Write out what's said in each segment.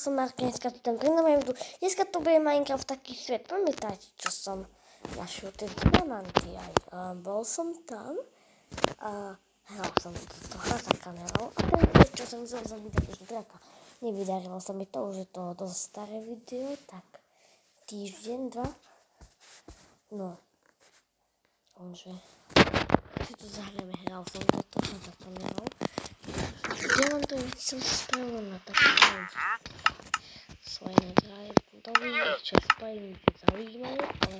som Marka, dneska tu ten prinúmeru. Dneska to bude Minecraft taký svet. Pamätáte, čo som našiel tie diamanty aj. Bol som tam a hral som to hra za kamerou. A ten vec, čo som chcel zavidieť draka. Nevydarilo sa mi to, už je to dosť staré video, tak týždeň, 2. No, takže si to zahrieme, hral som to za kamerou. Diamantové som spravil na takú svoje negrajdovi, čo spojím zaujímavé, ale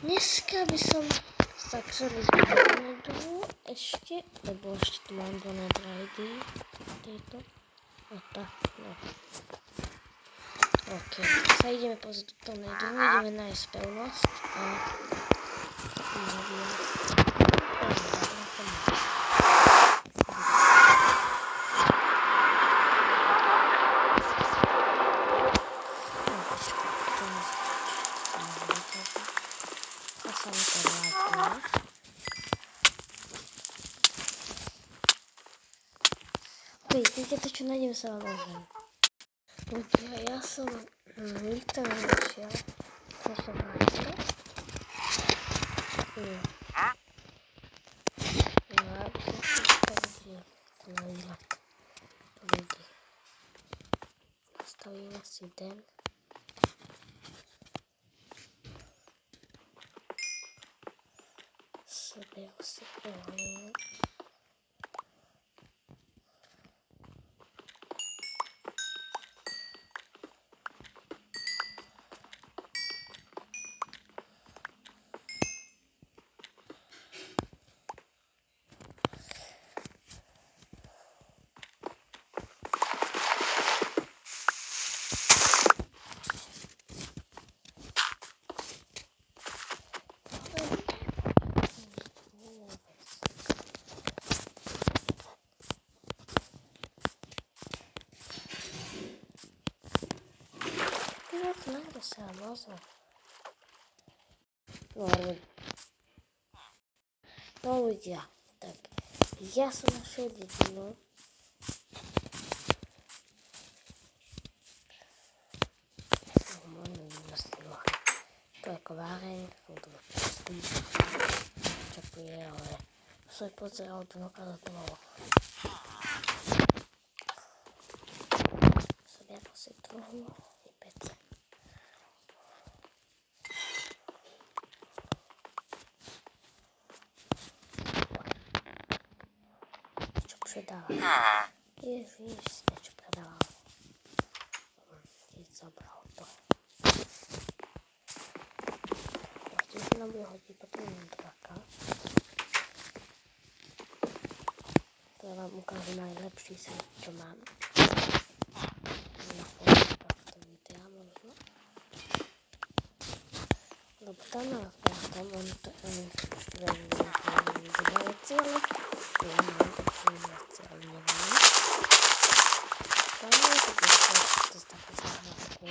dneska by som sa chcel zbúť nedru ešte, lebo ešte tu mám 2 negrajdy, tieto, a tak, no. Ok, sa ideme pozrieť do nedru, ideme nájsť pevnosť a neviem. Viete to, čo nájdem, sa vám ozvem. Ľudia, ja som nikto nenašiel. To som nájdel. No, aby som si povedal, na výhľad. To ľudí. Nastavíme si den. Seberu si ohlinu. Nájde sa mozol. No ľudia, tak ja som našiel dedinu. To je kováreň, to čistý, čakuje, ale som pozeral to nakazatovalo. Zbieral si truhlu i pece. Predával. Ježiš, si niečo predával. Keď zabral to. Vlastne sa nám bude hodiť potom na draka. To ja vám ukážu najlepší set, čo mám. Na fotách to videa možno. Lebo tam na tom on to veľmi cieľe. Ja mám to veci, ale neviem. Tam je to z takú záhľadku.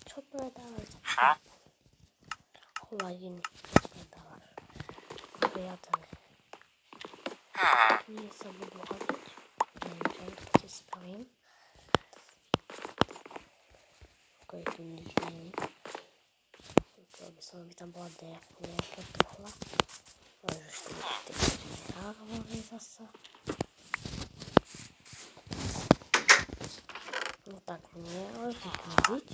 Čo predávaš? Hladiny predávaš. Priateľe. Nie sa budú hodiť. Neviem, čo si spravím. Ako je tu nič není. Chcel by som, aby tam bola nejaká truhla. Ale už ešte nehrávali zasa. No tak nie, ale vykaziť.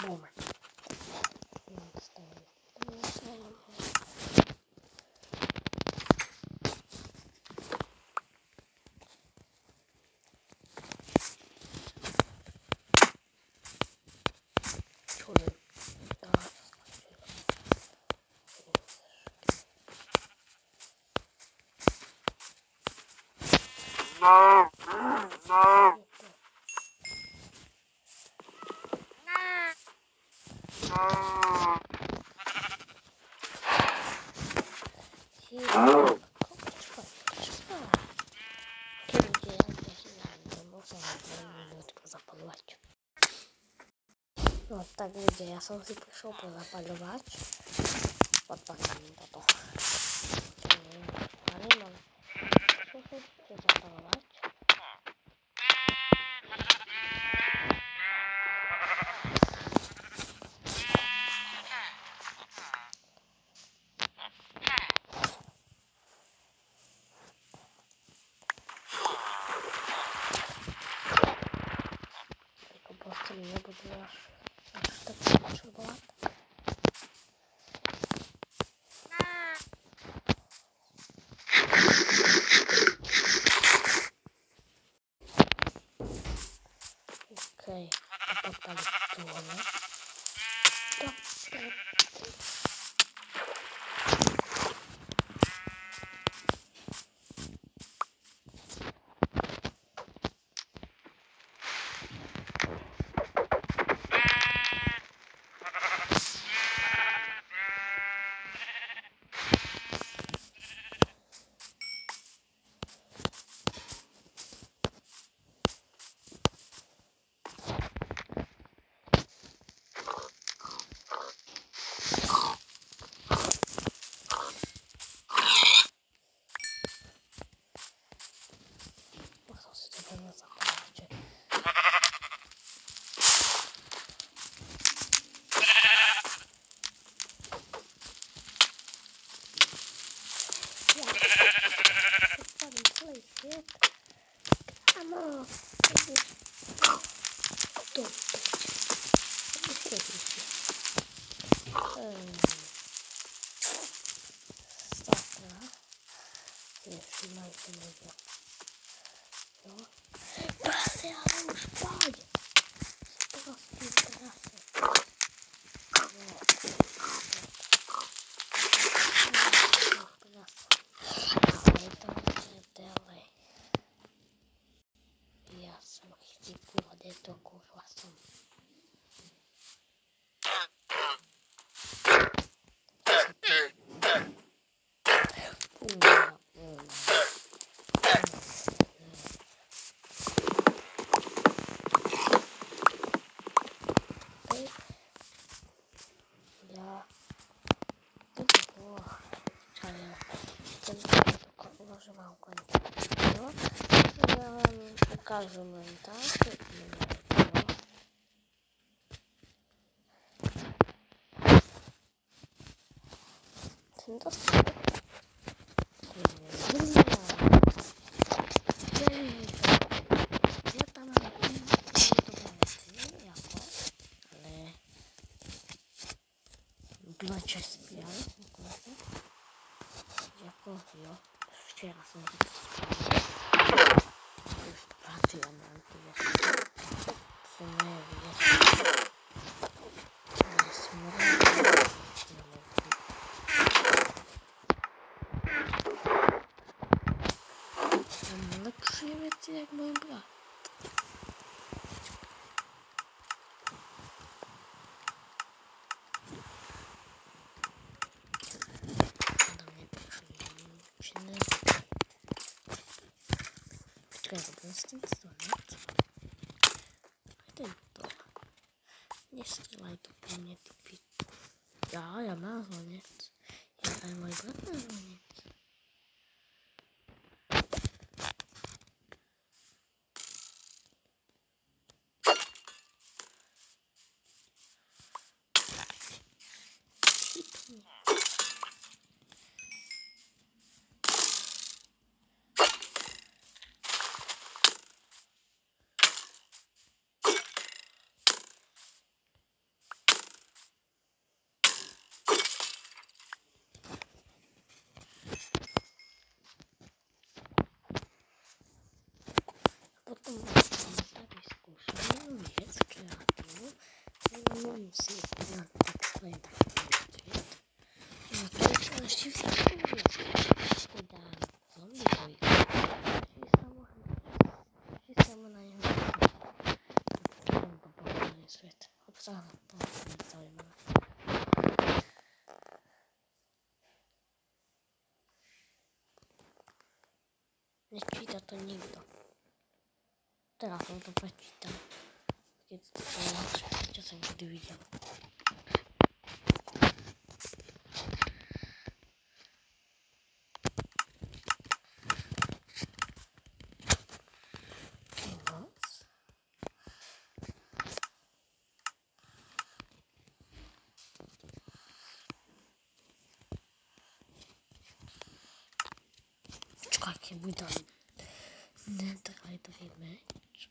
Moment. No tak ľudia, ja som si prišiel pozapaľovať. Odpalím toto. Ale mám. Som si prišiel zapaľovať. Ako proste nebudú až tak potrebovať. Okej, podpalić dłonie. Prasy, ale już chodź! Prosty prasy. Ale to nie dalej. Ja sam chcę wody, to kurwa sam. Używam końskiego. Ja wam pokażę montaż. Ten dostęp. Ja tam mam jako, ale znaczy spiał. Jako jo. Вчера съм już 2 diamenty jeszcze. Co nie wiem. Lepszy wiecie jak mój brat. Nie strzelaj tu po mnie, ty ja mam dzwoniec. Ja mój brat ma dzwoniec. sa to nezaujímavé. Nečíta to nikto. Teraz som to prečítal. Keď to najlepšie, čo som kedy videl. Počkajte, budem netrajdový meč.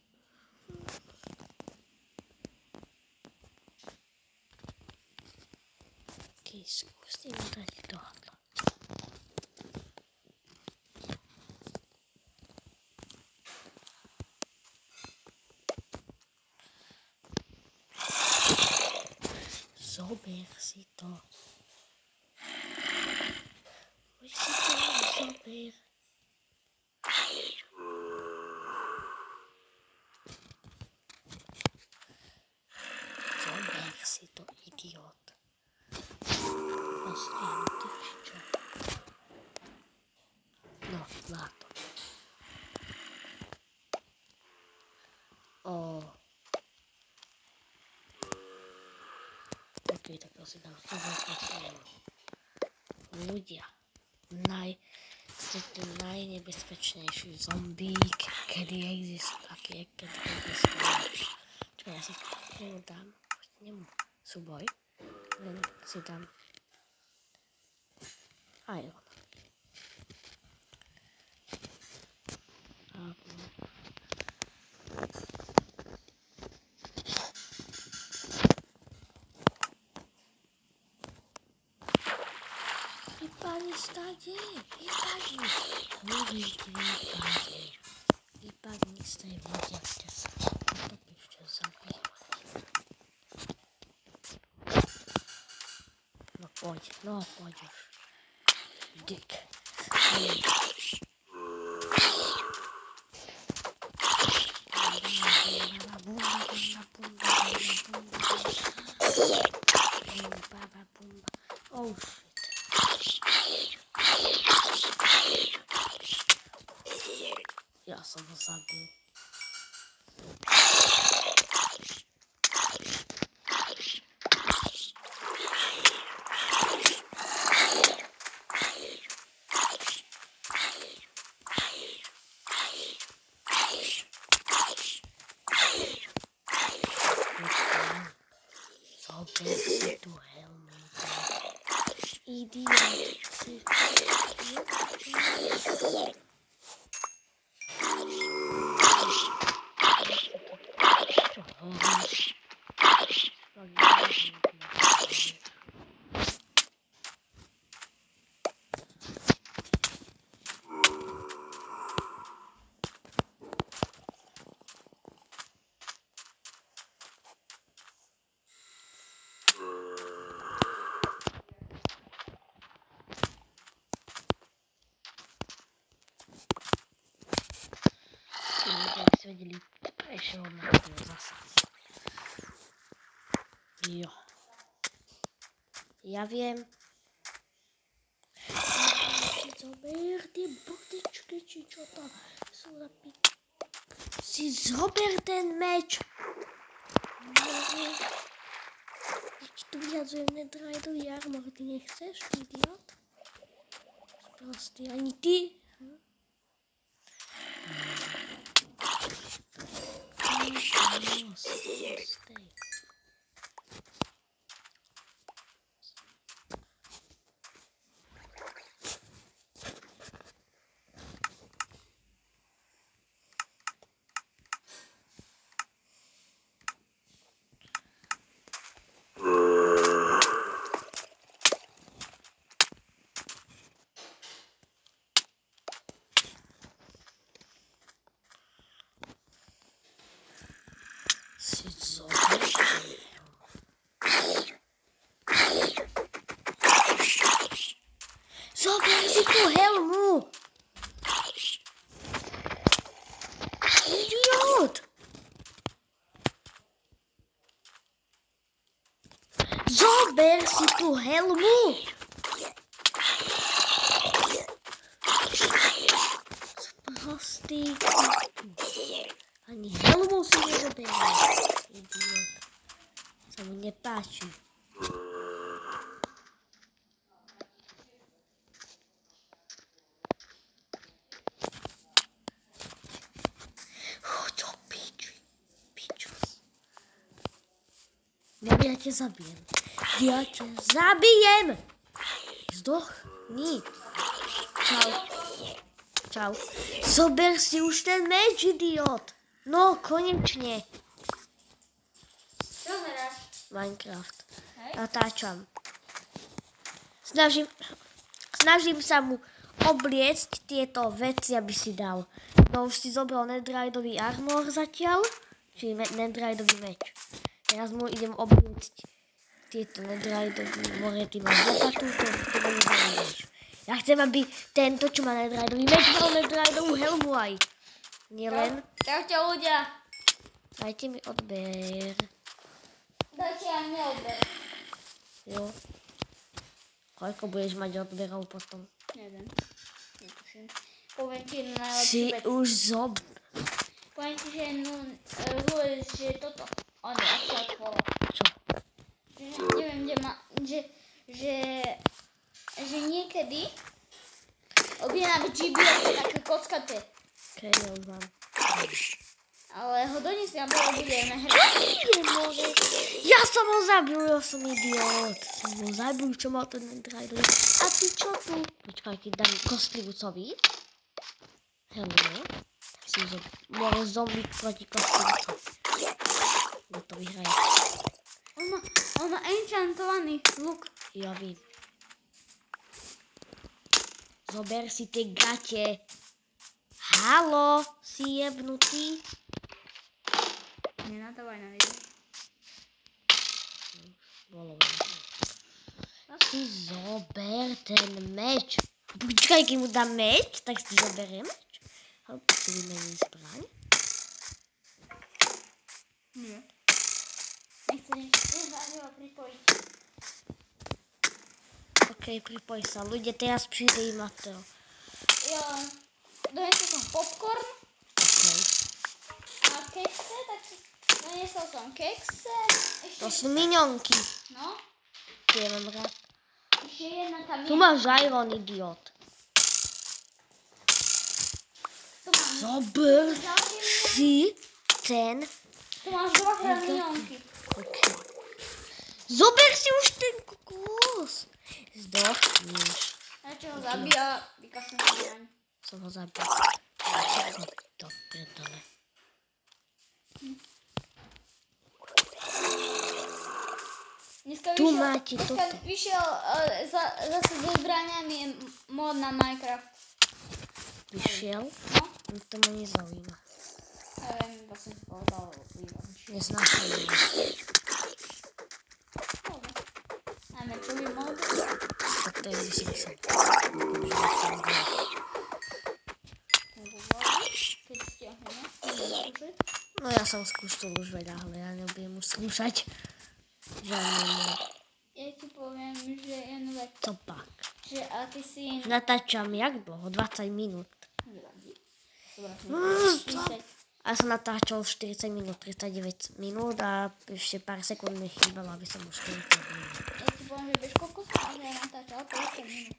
Okej, skúsim dať tohle. Zober si to. Už si to zober. Zober si to, idiot. Postihnutý čo? No, má to. Ok, tak to si dám. Ľudia. Ste tu najnebezpečnejší zombík, kedy existuje. Čo ja si nemu dám? Nemu súboj. Len si dám Iron. Vypadni stade, vypadni. Vypadni z tej vody, ak ťa sa potopíš, čo zabíjať. No poď už. Dick. Oh shit. Ja som ho zabil. Zober si tu helmu. Idiot. Vedeli, prešiel na to zasa. Jo. Ja viem. Si zober tie botečky, či čo tam sú napísané. Si zober ten meč. Keď tu vyhadzujem netheriteový armor, ty nechceš, idiot? Sprostý, ani ty. Si zober Zober si tú helmu. Prostý. Ani helmu si nezoberie. Idiot. Sa mu nepáči. Choď do piči. Pičos. Ja ťa zabijem. Ja ťa zabijem. Zdochni. Čau. Čau. Zober si už ten meč, idiot. No, konečne. Čo hráš? Minecraft. Hej. Natáčam. Snažím sa mu obliecť tieto veci, aby si dal. No už si zobral netheriteový armor zatiaľ. Čiže netheriteový meč. Teraz mu idem obliecť tieto netheriteové morety. Máš lopatu, to nezaujímaš. Ja chcem, aby tento, čo má netheriteový meč, mal netheriteovú helmu aj. Nielen. Čaute ľudia. Dajte mi odber. Dajte aj mne odber. Jo. Koľko budeš mať odberov potom? Neviem. Netuším. Poviem ti jednu najlepšiu Si vec. už Poviem ti, že toto. On je aktuálne bolo. Čo? Neviem, kde má... Že niekedy objednáme GBO také kockaté. Okej, ja už mám. Ale ho doniesiem a bolo budeme hrať. Ja som ho zabil, ja som idiot. Som ho zabil, čo mal ten netheriteový. A ty čo tu? Počkaj, keď dám kostlivcovi. Hello. Tak si môže zombie proti kostlivcovi. Kto to vyhraje? On má enchantovaný luk. Ja vím. Zober si tie gate. Haló, si jebnutý? Nenadávaj na video. Bolo veľa. Si zober ten meč. Počkaj, keď mu dám meč, tak si zoberie meč. Hop, si vymení zbraň. Nie. Nechceš ho pripojiť. OK, pripoj sa. Ľudia, teraz príde i Mateo. Jo, donesol som popcorn OK. a kekse, tak donesol som kekse. To sú minionky. No, Tie mám rád. ešte jedna tam Tu je. máš iron, idiot. Tu mám Zober ďalšie si ten... Tu máš dvakrát minionky. OK. Zober si už ten kokos. Zdochneš. Ja čo ho zabíja, vykašľam sa naň. Som ho zabil. To predole. Dneska Tu máte toto. vyšiel zase so zbraniami mod na Minecraft. Vyšiel? No, No to ma nezaujíma. neviem, iba som si povedal. Neznášam ho. Máme čujú mod. Tak to je vysmysel. Keď stiahneme. No ja som skúšal už veľa, ale ja nebudem už skúšať. Žiadny mod. Ja ti poviem, že jednu vec. Co pak? Že a ty si... Natáčam jak dlho? 20 minút. Nevadí. A som natáčal 40 minút, 39 minút a ešte pár sekúnd mi chýbalo, aby som už 40 minút. Ja ti poviem, že vieš koľko som ale natáčal 50 minút.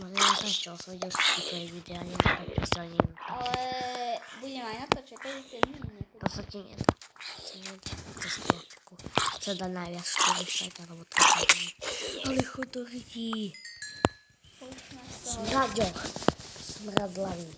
Nenatáčal som, videl som si tvoje videa, nenatáčal sa ani minút. Ale budem aj natáčať 50 minút. To sa ti nedá. To spôčku. Sa dá najviac 40 alebo 30 minút. Ale chod do rytí. Smraďo. Smradlavý.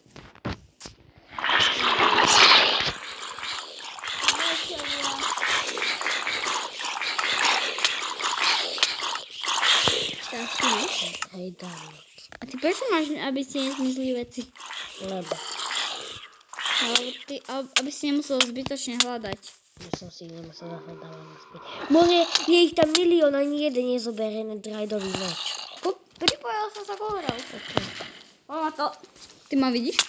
Hej, dám. A ty prečo máš, aby si nezmizli veci? Lebo. Aby si nemusel zbytočne hľadať. Že som si ich nemusel zahľadávať naspäť. Môže, je ich tam milión, ani jeden nezoberie netheriteový meč. Pripojil som sa kohral. Okay. Má to. Ty ma vidíš?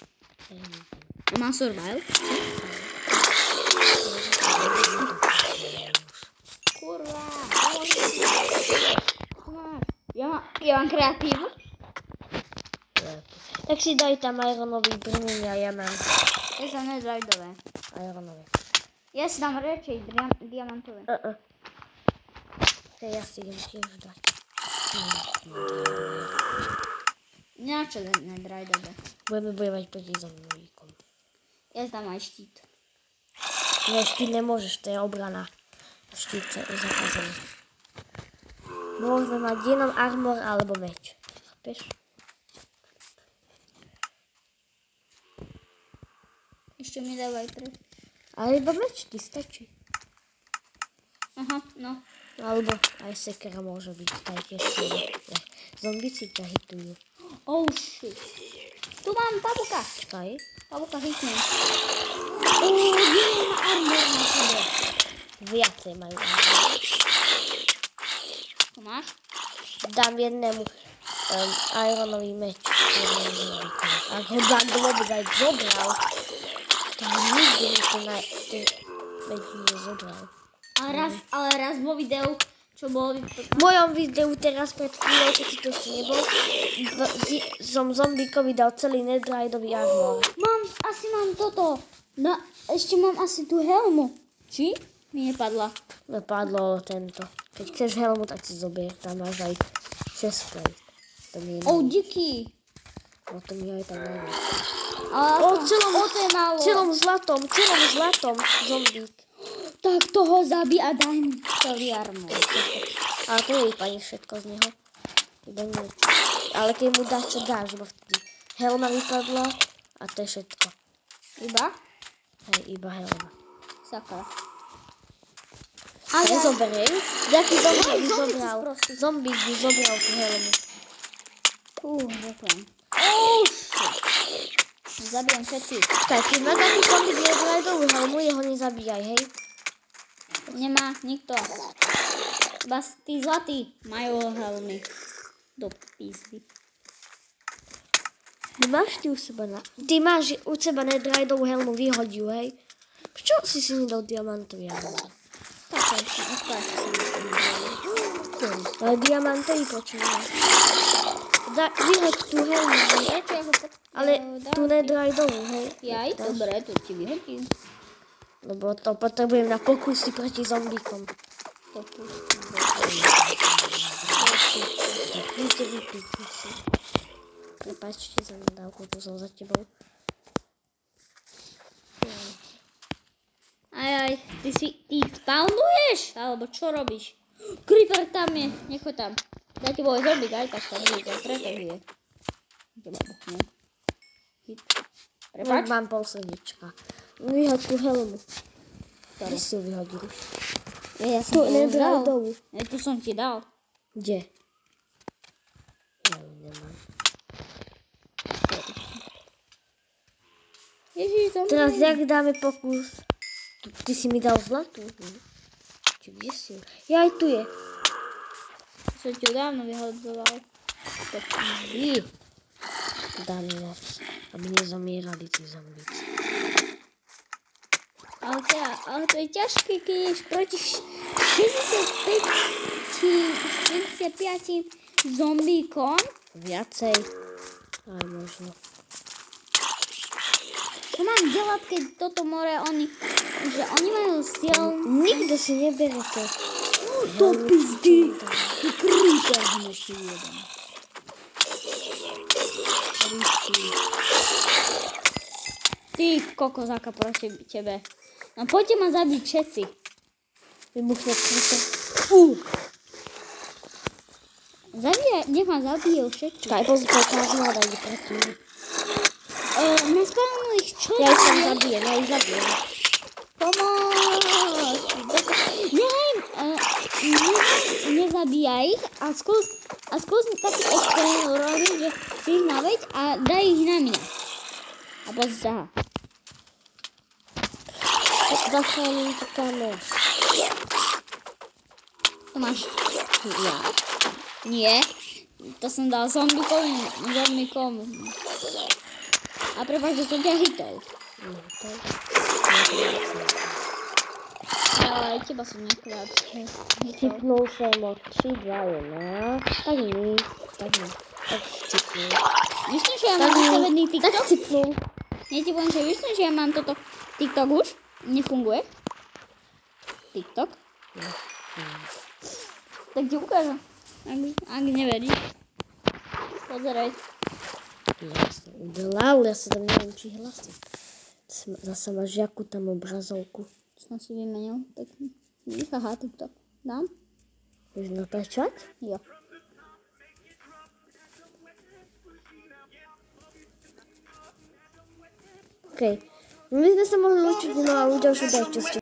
Má survival. Kurva. mám kreatívu. Tak si daj tam ironový brnenie a ja mám Ja som nedroidové. ironové. Ja si dám radšej diamantové. To ja si idem tiež dať. Na čo nedroidové? Budeme bojovať proti zombíkom. Ja si dám aj štít. No štít nemôžeš, to je obrana. Štít je zakázaný. Môžeme mať jenom armor alebo meč. Chápeš? Ešte mi dávaj Ale iba meč ti stačí. Aha, no. Alebo aj sekera môže byť. Aj tiež silné. Zombíci ťa hitujú. Oh shit. Tu mám pavuka. Čakaj. Pavuka hitnem. Nemá armor na sebe. Viacej majú armor. Tu máš? Dám jednému ironový meč. Ak ho dám globzajt zobral, to nikdy mi to meč nezobral. Ale raz vo videu, čo bolo V mojom videu teraz pred chvíľou, keď si to ešte nebol, som zombíkovi dal celý netheriteový armor. Asi mám toto. No, ešte mám asi tú helmu. Či? Mi nepadla. Napadlo tento. Keď chceš helmu, tak si zobier. Tam máš aj chestplate. To mi je Díky. No to mi aj tak najmä. To je málo. Celom zlatom zombík. Tak toho zabij a daj mi celý armor. Ale to je úplne všetko z neho. Iba nič. Ale keď mu dáš, čo dáš, bo vtedy helma vypadla a to je všetko. Iba? Hej, iba helma. Sakra. Ale zoberiem. Jaký zombík by zobral? Zombík by zobral tú helmu. Ďakujem. Zabijem všetci. Tak, keď má taký zombík netheriteovú helmu, jeho nezabíjaj, hej? Nemá nikto. Iba tí zlatí majú helmy. Do písby. Ty máš u seba netheriteovú helmu, vyhodí ju, hej? Prečo si nedal diamantový armor? Tak, Ale diamantový počúvaj. Vyhoď tú helmu, hej? Ale tú netheriteovú, hej? Jaj, dobre, to ti vyhodím. Lebo to potrebujem na pokusy proti zombíkom. Prepáčte za nadávku, tu som za tebou. Aj, ty spawnuješ? Alebo čo robíš? Creeper tam je, nechoď tam. Za tebou je zombík, aj tak tam je, preto je. Prepáč? Mám pol srdiečka. Vyhoď tú helmu. Kde si ju vyhodil? Ja som Tu netheriteovú. Tu som ti dal. Kde? Ja ju nemám. Ježiš, zombík. Teraz jak dáme pokus? Ty si mi dal zlatú. Či kde si ju? Ja aj tu je. Som ti ju dávno vyhodzoval. Dám viac, aby nezomierali tí zombíci. Ale to je ťažké, keď ješ proti 65 zombíkom. Viacej. Aj možno. Čo mám delať, keď toto more, oni majú silný... Nikto si nebere to. To pizdy. Ty creeper ešte jeden. Ty kokozáka proti tebe. No poďte ma zabiť všetci. Vybuchne creeper. Nech ma zabijú všetci. Čakaj, pozkáž ma daj proti. Nespávajú ich čo? Ja ich tam zabijem. Pomôž! Nezabíjaj ich a skús taký experiment urobiť, že ich naveď a daj ich na mňa. A pozdrav. Zachránim to kamer. To máš. Ja. Nie. To som dal zombíkom. A prepáč, že som ťa hitol. od teba som akurát. Tipnul som od 3, 2, 1. Tak nič. Tak tipnul. Myslím, že ja mám nastavený Tak TikTok. tipnul. Ja ti poviem, že myslím, že ja mám toto TikTok už. Nefunguje. TikTok. Tak ti ukážem. Ak neveríš. Pozeraj. Ja som udelal, ja sa tam neviem, či hlasí. Zase máš jakú tam obrazovku. Som si vymenil. Tak haha, TikTok. Dám? Môžeš natáčať? Jo. OK. My sme sa mohli učiť, no a už ďalšiu časť.